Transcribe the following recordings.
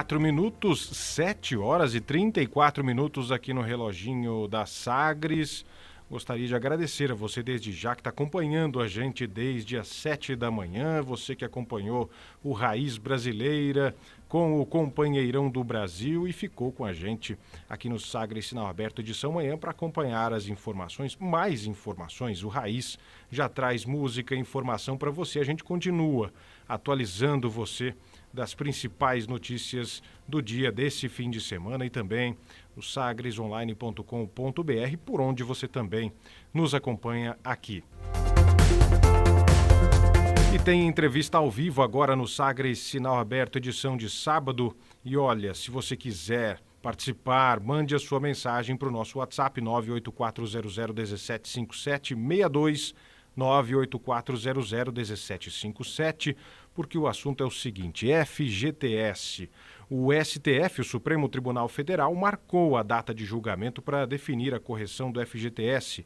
4 minutos, 7 horas e 34 minutos aqui no reloginho da Sagres. Gostaria de agradecer a você desde já que está acompanhando a gente desde as 7 da manhã, você que acompanhou o Raiz Brasileira com o Companheirão do Brasil e ficou com a gente aqui no Sagres Sinal Aberto edição manhã para acompanhar as informações, mais informações. O Raiz já traz música e informação para você. A gente continua atualizando você das principais notícias do dia desse fim de semana e também no sagresonline.com.br, por onde você também nos acompanha aqui. E tem entrevista ao vivo agora no Sagres Sinal Aberto, edição de sábado. E olha, se você quiser participar, mande a sua mensagem para o nosso WhatsApp 984001757 62 984001757, porque o assunto é o seguinte: FGTS. O STF, o Supremo Tribunal Federal, marcou a data de julgamento para definir a correção do FGTS,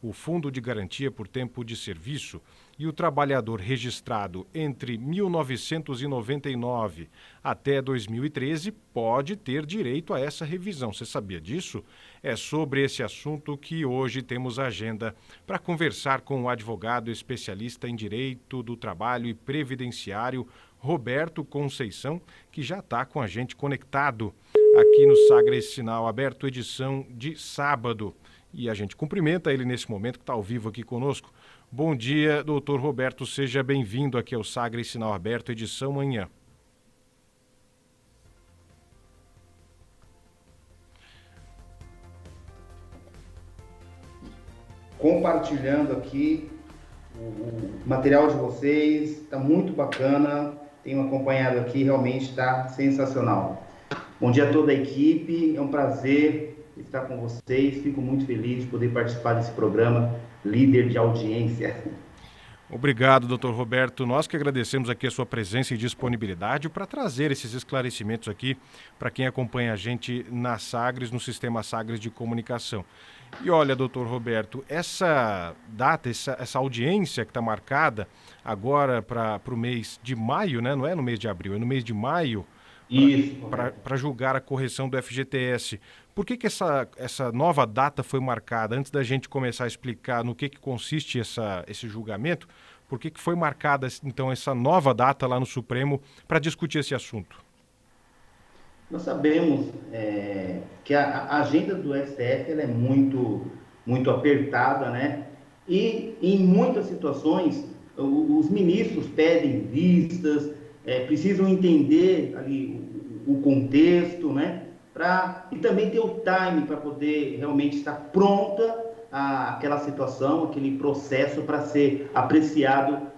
o Fundo de Garantia por Tempo de Serviço, e o trabalhador registrado entre 1999 até 2013 pode ter direito a essa revisão. Você sabia disso? É sobre esse assunto que hoje temos agenda para conversar com o advogado especialista em Direito do Trabalho e Previdenciário, Roberto Conceição, que já está com a gente conectado aqui no Sagres Sinal Aberto, edição de sábado. E a gente cumprimenta ele nesse momento, que está ao vivo aqui conosco. Bom dia, doutor Roberto, seja bem-vindo aqui ao Sagres Sinal Aberto, edição manhã. Compartilhando aqui o material de vocês, está muito bacana, tenho acompanhado aqui, realmente está sensacional. Bom dia a toda a equipe, é um prazer estar com vocês, fico muito feliz de poder participar desse programa Líder de Audiência. Obrigado, doutor Roberto. Nós que agradecemos aqui a sua presença e disponibilidade para trazer esses esclarecimentos aqui para quem acompanha a gente na Sagres, no Sistema Sagres de Comunicação. E olha, doutor Roberto, essa data, essa audiência que está marcada agora para o mês de maio, né? Não é no mês de abril, é no mês de maio, para julgar a correção do FGTS. Por que essa nova data foi marcada? Antes da gente começar a explicar no que consiste esse julgamento, por que foi marcada, então, essa nova data lá no Supremo para discutir esse assunto? Nós sabemos que a agenda do STF ela é muito, muito apertada, né? E em muitas situações os ministros pedem vistas, precisam entender ali o contexto, né? E também ter o time para poder realmente estar pronta aquela situação, aquele processo para ser apreciado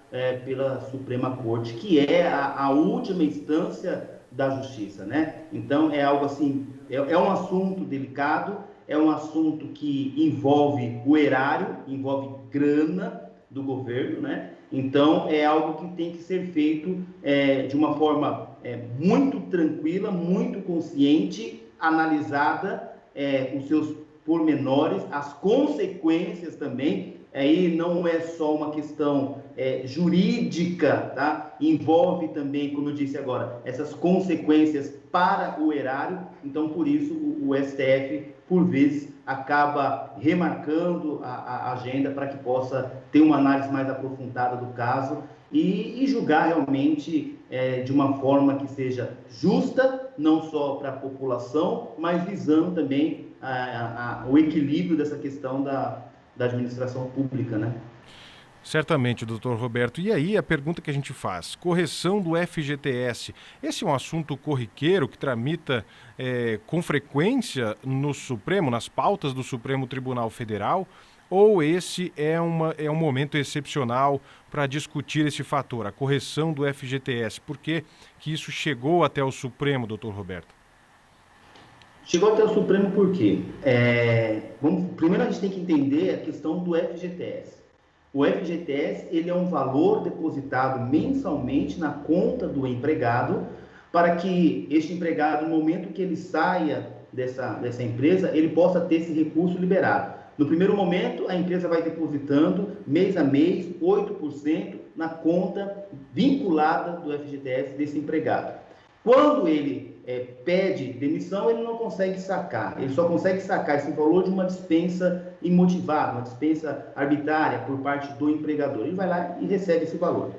pela Suprema Corte, que é a última instância da justiça, né? Então é algo assim, é um assunto delicado, é um assunto que envolve o erário, envolve grana do governo, né? Então é algo que tem que ser feito de uma forma muito tranquila, muito consciente, analisada os seus pormenores, as consequências também. Aí não é só uma questão jurídica, tá? Envolve também, como eu disse agora, essas consequências para o erário. Então, por isso, o STF, por vezes, acaba remarcando a agenda para que possa ter uma análise mais aprofundada do caso e julgar realmente de uma forma que seja justa, não só para a população, mas visando também o equilíbrio dessa questão da administração pública, né? Certamente, doutor Roberto. E aí a pergunta que a gente faz, correção do FGTS, esse é um assunto corriqueiro que tramita com frequência no Supremo, nas pautas do Supremo Tribunal Federal, ou esse é um momento excepcional para discutir esse fator, a correção do FGTS? Por que isso chegou até o Supremo, doutor Roberto? Chegou até o Supremo por quê? Primeiro a gente tem que entender a questão do FGTS. O FGTS ele é um valor depositado mensalmente na conta do empregado para que este empregado, no momento que ele saia dessa empresa, ele possa ter esse recurso liberado. No primeiro momento, a empresa vai depositando mês a mês 8% na conta vinculada do FGTS desse empregado. Quando ele pede demissão, ele não consegue sacar. Ele só consegue sacar esse valor de uma dispensa imotivada, uma dispensa arbitrária por parte do empregador. Ele vai lá e recebe esse valor.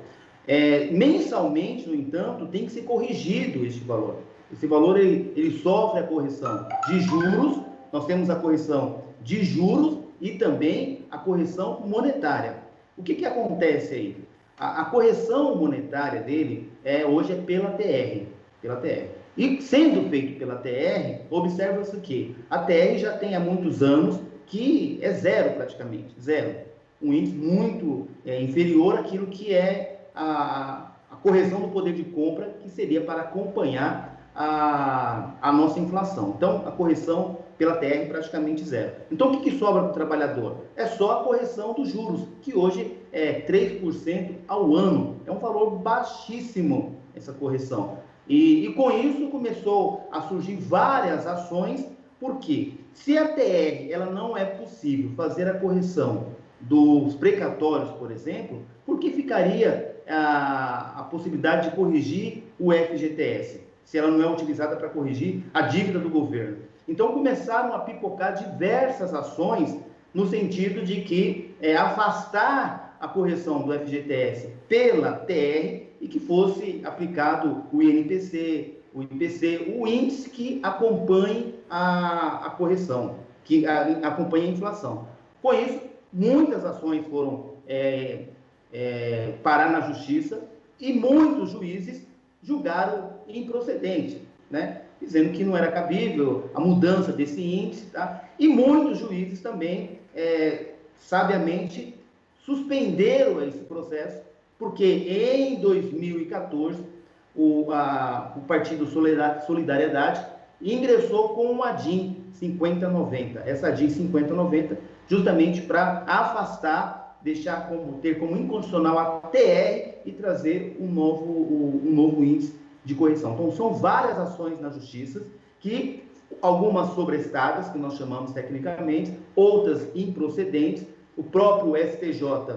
Mensalmente, no entanto, tem que ser corrigido este valor. Esse valor ele sofre a correção de juros. Nós temos a correção de juros e também a correção monetária. O que acontece aí? A correção monetária dele hoje é pela TR. E sendo feito pela TR, observa-se que a TR já tem há muitos anos que é zero praticamente, zero. Um índice muito inferior àquilo que é a correção do poder de compra, que seria para acompanhar a nossa inflação. Então, a correção pela TR é praticamente zero. Então, o que sobra para o trabalhador? É só a correção dos juros, que hoje é 3% ao ano. É um valor baixíssimo essa correção. E com isso começou a surgir várias ações, porque se a TR ela não é possível fazer a correção dos precatórios, por exemplo, por que ficaria a possibilidade de corrigir o FGTS, se ela não é utilizada para corrigir a dívida do governo? Então começaram a pipocar diversas ações no sentido de que afastar a correção do FGTS pela TR e que fosse aplicado o INPC, o IPC, o índice que acompanhe a correção, que acompanhe a inflação. Com isso, muitas ações foram parar na justiça e muitos juízes julgaram improcedente, né? Dizendo que não era cabível a mudança desse índice, tá? E muitos juízes também, sabiamente, suspenderam esse processo, porque em 2014 o Partido Solidariedade ingressou com uma DIN 5090. Essa DIN 5090 justamente para afastar, ter como inconstitucional a TR e trazer um novo índice de correção. Então, são várias ações na justiça, que algumas sobrestadas, que nós chamamos tecnicamente, outras improcedentes. O próprio STJ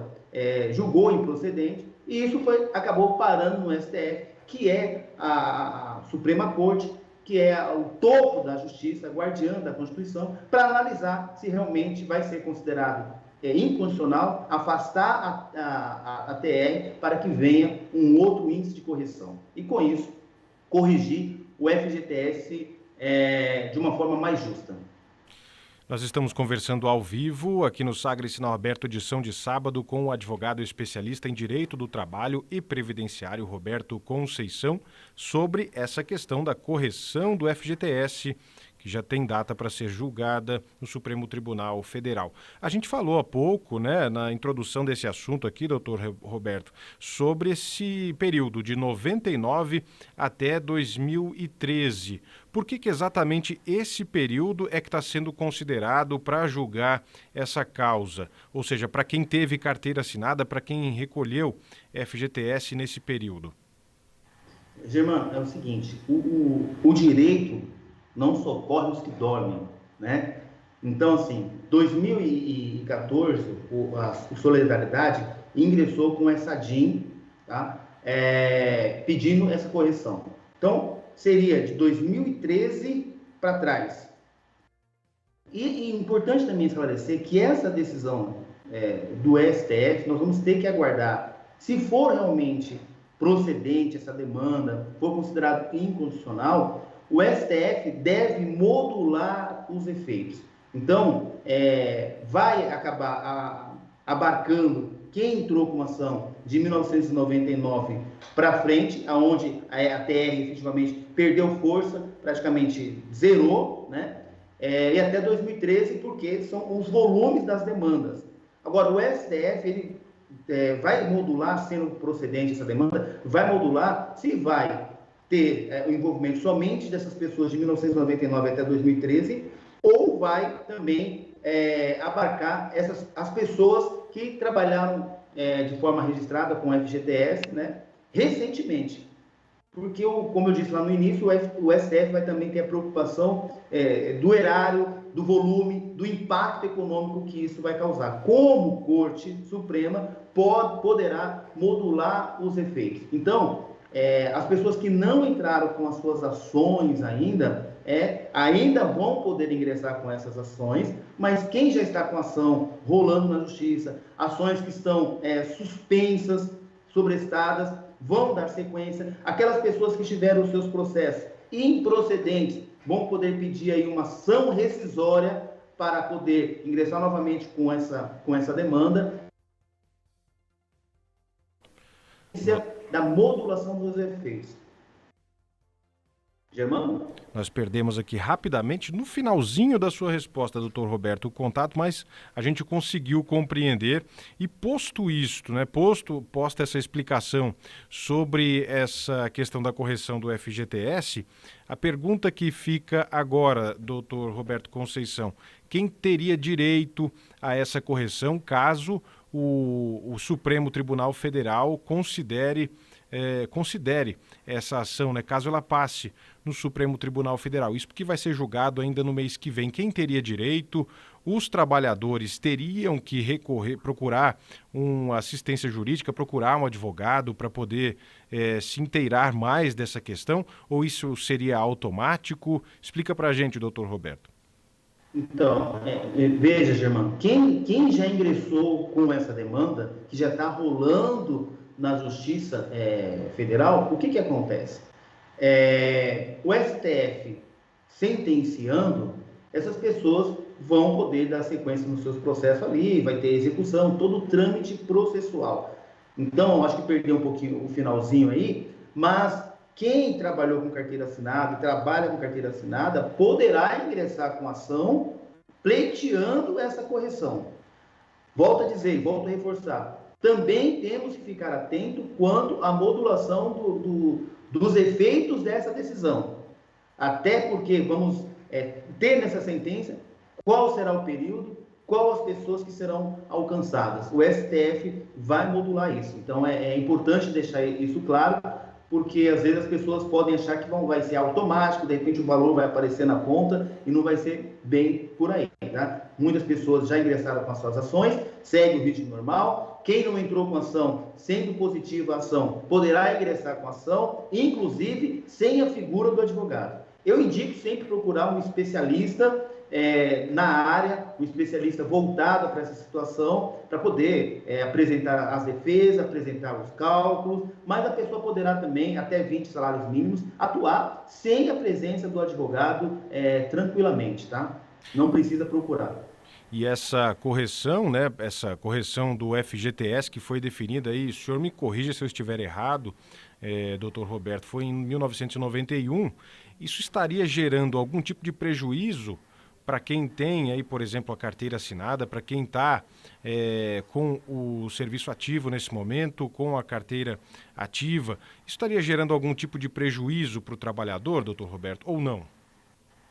julgou improcedente, e isso acabou parando no STF, que é a Suprema Corte, que é o topo da justiça, a guardiã da Constituição, para analisar se realmente vai ser considerado inconstitucional afastar a TR para que venha um outro índice de correção. E com isso, corrigir o FGTS de uma forma mais justa. Nós estamos conversando ao vivo aqui no Sagres Sinal Aberto, edição de sábado, com o advogado especialista em Direito do Trabalho e Previdenciário, Roberto Conceição, sobre essa questão da correção do FGTS, que já tem data para ser julgada no Supremo Tribunal Federal. A gente falou há pouco, né, na introdução desse assunto aqui, doutor Roberto, sobre esse período de 99 até 2013. Por que exatamente esse período é que está sendo considerado para julgar essa causa? Ou seja, para quem teve carteira assinada, para quem recolheu FGTS nesse período? Germano, é o seguinte, o direito não socorre os que dormem, né? Então, assim, 2014, o Solidariedade ingressou com essa DIN, tá? Pedindo essa correção. Então, seria de 2013 para trás. E importante também esclarecer que essa decisão do STF, nós vamos ter que aguardar. Se for realmente procedente essa demanda, for considerado inconstitucional, o STF deve modular os efeitos. Então, vai acabar abarcando quem entrou com uma ação de 1999 para frente, aonde a TR efetivamente perdeu força, praticamente zerou, né? E até 2013, porque são os volumes das demandas. Agora, o STF, ele vai modular, sendo procedente essa demanda, vai modular se vai ter o envolvimento somente dessas pessoas de 1999 até 2013, ou vai também abarcar as pessoas que trabalharam de forma registrada com o FGTS, né, recentemente. Porque, como eu disse lá no início, o STF vai também ter a preocupação do erário, do volume, do impacto econômico que isso vai causar. Como Corte Suprema poderá modular os efeitos. Então, As pessoas que não entraram com as suas ações ainda vão poder ingressar com essas ações, mas quem já está com ação rolando na justiça, ações que estão suspensas, sobrestadas, vão dar sequência. Aquelas pessoas que tiveram os seus processos improcedentes vão poder pedir aí uma ação rescisória para poder ingressar novamente com essa demanda. Da modulação dos efeitos. Germano? Nós perdemos aqui rapidamente, no finalzinho da sua resposta, doutor Roberto, o contato, mas a gente conseguiu compreender. E posto isto, né, posta essa explicação sobre essa questão da correção do FGTS, a pergunta que fica agora, doutor Roberto Conceição, quem teria direito a essa correção caso o Supremo Tribunal Federal considere essa ação, né, caso ela passe no Supremo Tribunal Federal. Isso porque vai ser julgado ainda no mês que vem. Quem teria direito? Os trabalhadores teriam que procurar uma assistência jurídica, procurar um advogado para poder se inteirar mais dessa questão? Ou isso seria automático? Explica para a gente, doutor Roberto. Então, veja, Germano, quem já ingressou com essa demanda, que já está rolando na Justiça Federal, o que acontece? O STF sentenciando, essas pessoas vão poder dar sequência nos seus processos ali, vai ter execução, todo o trâmite processual. Então, acho que perdeu um pouquinho o finalzinho aí, mas quem trabalhou com carteira assinada e trabalha com carteira assinada poderá ingressar com ação pleiteando essa correção. Volto a dizer, volto a reforçar. Também temos que ficar atento quanto à modulação dos efeitos dessa decisão. Até porque vamos ter nessa sentença qual será o período, qual as pessoas que serão alcançadas. O STF vai modular isso. Então, é importante deixar isso claro, porque às vezes as pessoas podem achar que vai ser automático, de repente o valor vai aparecer na conta e não vai ser bem por aí, tá? Muitas pessoas já ingressaram com as suas ações, segue o ritmo normal. Quem não entrou com ação, sendo positiva a ação, poderá ingressar com ação, inclusive sem a figura do advogado. Eu indico sempre procurar um especialista na área, um especialista voltado para essa situação, para poder apresentar as defesas, apresentar os cálculos, mas a pessoa poderá também, até 20 salários mínimos, atuar sem a presença do advogado tranquilamente, tá? Não precisa procurar. E essa correção, né, essa correção do FGTS que foi definida aí, o senhor me corrija se eu estiver errado, doutor Roberto, foi em 1991, isso estaria gerando algum tipo de prejuízo para quem tem aí, por exemplo, a carteira assinada, para quem está com o serviço ativo nesse momento, com a carteira ativa, isso estaria gerando algum tipo de prejuízo para o trabalhador, doutor Roberto, ou não?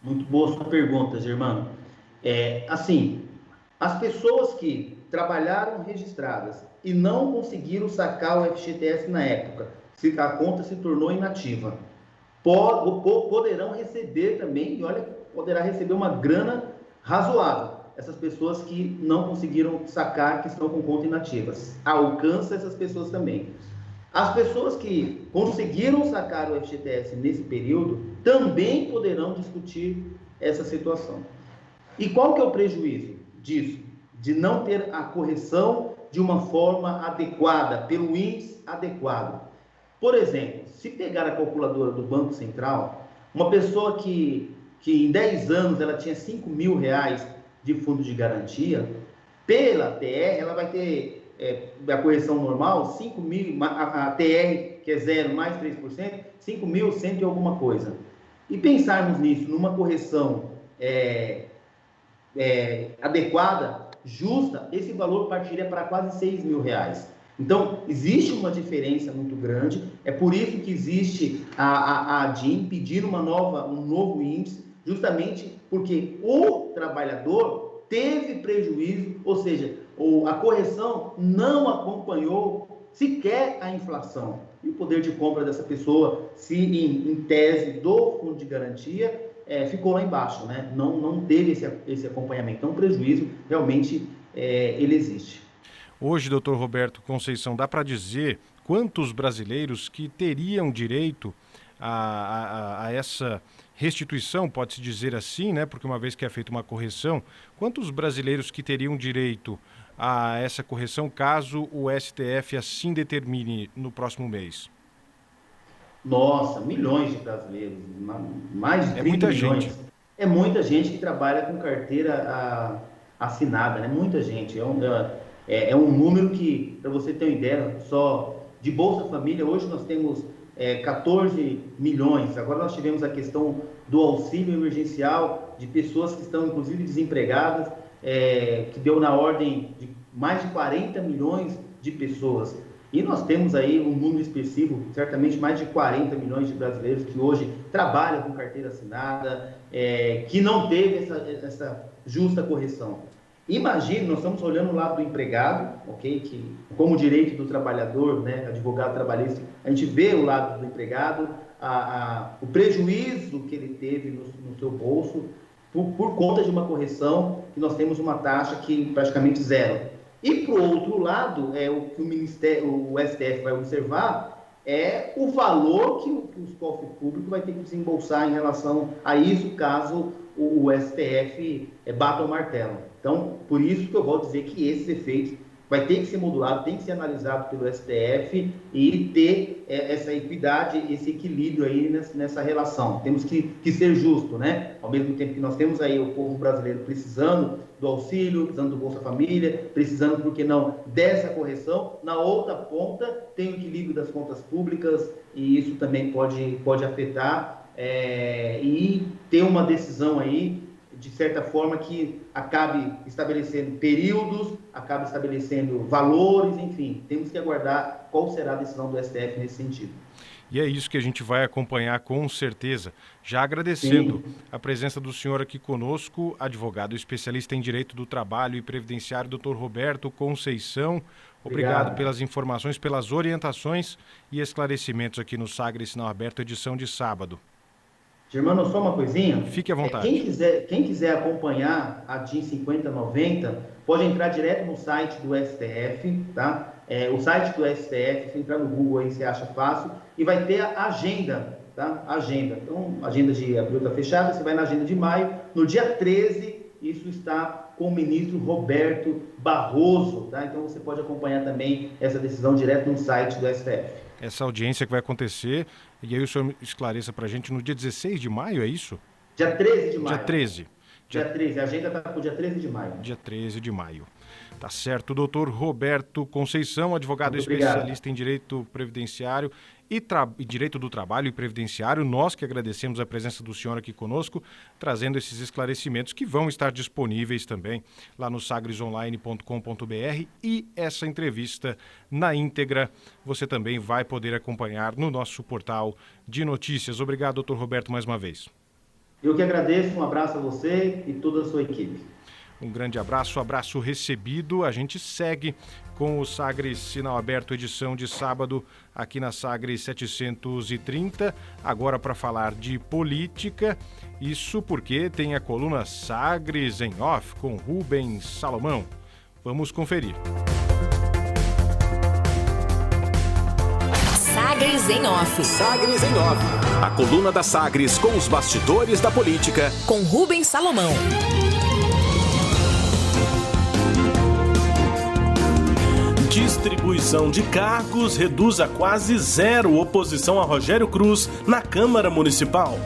Muito boa sua pergunta, Germano. Assim, as pessoas que trabalharam registradas e não conseguiram sacar o FGTS na época, se a conta se tornou inativa, poderão receber também, e olha, poderá receber uma grana razoável. Essas pessoas que não conseguiram sacar, que estão com conta inativas. Alcança essas pessoas também. As pessoas que conseguiram sacar o FGTS nesse período também poderão discutir essa situação. E qual que é o prejuízo disso? De não ter a correção de uma forma adequada, pelo índice adequado. Por exemplo, se pegar a calculadora do Banco Central, uma pessoa que em 10 anos ela tinha R$5.000 de fundo de garantia, pela TR ela vai ter a correção normal, 5.000, a TR, que é 0 mais 3%, 5.100 e alguma coisa. E pensarmos nisso, numa correção adequada, justa, esse valor partiria para quase R$6.000. Então, existe uma diferença muito grande, é por isso que existe a ADIM pedindo um novo índice, justamente porque o trabalhador teve prejuízo, ou seja, a correção não acompanhou sequer a inflação. E o poder de compra dessa pessoa, se em tese do fundo de garantia, ficou lá embaixo, né? Não teve esse acompanhamento. Então, o prejuízo realmente ele existe. Hoje, doutor Roberto Conceição, dá para dizer quantos brasileiros que teriam direito a essa restituição, pode-se dizer assim, né? Porque uma vez que é feita uma correção, quantos brasileiros que teriam direito a essa correção caso o STF assim determine no próximo mês? Nossa, milhões de brasileiros, mais de 30 muita milhões. gente. É muita gente que trabalha com carteira assinada, né? Muita gente. É um número que, para você ter uma ideia, só de Bolsa Família, hoje nós temos 14 milhões. Agora nós tivemos a questão do auxílio emergencial de pessoas que estão, inclusive, desempregadas, que deu na ordem de mais de 40 milhões de pessoas. E nós temos aí um número específico, certamente mais de 40 milhões de brasileiros que hoje trabalham com carteira assinada, que não teve essa justa correção. Imagine, nós estamos olhando o lado do empregado, ok? Que, como direito do trabalhador, né, advogado trabalhista, a gente vê o lado do empregado, o prejuízo que ele teve no seu bolso por conta de uma correção, que nós temos uma taxa que praticamente zero. E, por outro lado, o que o STF vai observar é o valor que os cofres públicos vai ter que desembolsar em relação a isso, caso o STF bata o martelo. Então, por isso que eu vou dizer que esses efeitos vai ter que ser modulado, tem que ser analisado pelo STF e ter essa equidade, esse equilíbrio aí nessa relação. Temos que ser justo, né? Ao mesmo tempo que nós temos aí o povo brasileiro precisando do auxílio, precisando do Bolsa Família, precisando, por que não, dessa correção. Na outra ponta, tem o equilíbrio das contas públicas e isso também pode afetar e ter uma decisão aí, de certa forma, que acabe estabelecendo períodos, acabe estabelecendo valores, enfim. Temos que aguardar qual será a decisão do STF nesse sentido. E é isso que a gente vai acompanhar com certeza. Já agradecendo a presença do senhor aqui conosco, advogado especialista em Direito do Trabalho e Previdenciário, Dr. Roberto Conceição. Obrigado pelas informações, pelas orientações e esclarecimentos aqui no Sagres Sinal Aberto, edição de sábado. Germano, só uma coisinha. Fique à vontade. Quem quiser acompanhar a DIN 5090, pode entrar direto no site do STF, tá? O site do STF, se entrar no Google aí, você acha fácil, e vai ter a agenda, tá? Agenda. Então, a agenda de abril está fechada, você vai na agenda de maio. No dia 13, isso está com o ministro Roberto Barroso, tá? Então, você pode acompanhar também essa decisão direto no site do STF. Essa audiência que vai acontecer, e aí o senhor esclareça para a gente, no dia 16 de maio, é isso? Dia 13 de maio. Dia 13. Dia 13, a agenda está para o dia 13 de maio. Dia 13 de maio. Tá certo, doutor Roberto Conceição, advogado especialista em Direito Previdenciário e Direito do Trabalho e Previdenciário. Nós que agradecemos a presença do senhor aqui conosco, trazendo esses esclarecimentos que vão estar disponíveis também lá no sagresonline.com.br, e essa entrevista na íntegra você também vai poder acompanhar no nosso portal de notícias. Obrigado, doutor Roberto, mais uma vez. Eu que agradeço, um abraço a você e toda a sua equipe. Um grande abraço recebido. A gente segue com o Sagres Sinal Aberto, edição de sábado, aqui na Sagres 730, agora para falar de política. Isso porque tem a coluna Sagres em Off com Rubens Salomão. Vamos conferir. Sagres em Off. Sagres em Off. A coluna da Sagres com os bastidores da política. Com Rubens Salomão. Distribuição de cargos reduz a quase zero oposição a Rogério Cruz na Câmara Municipal.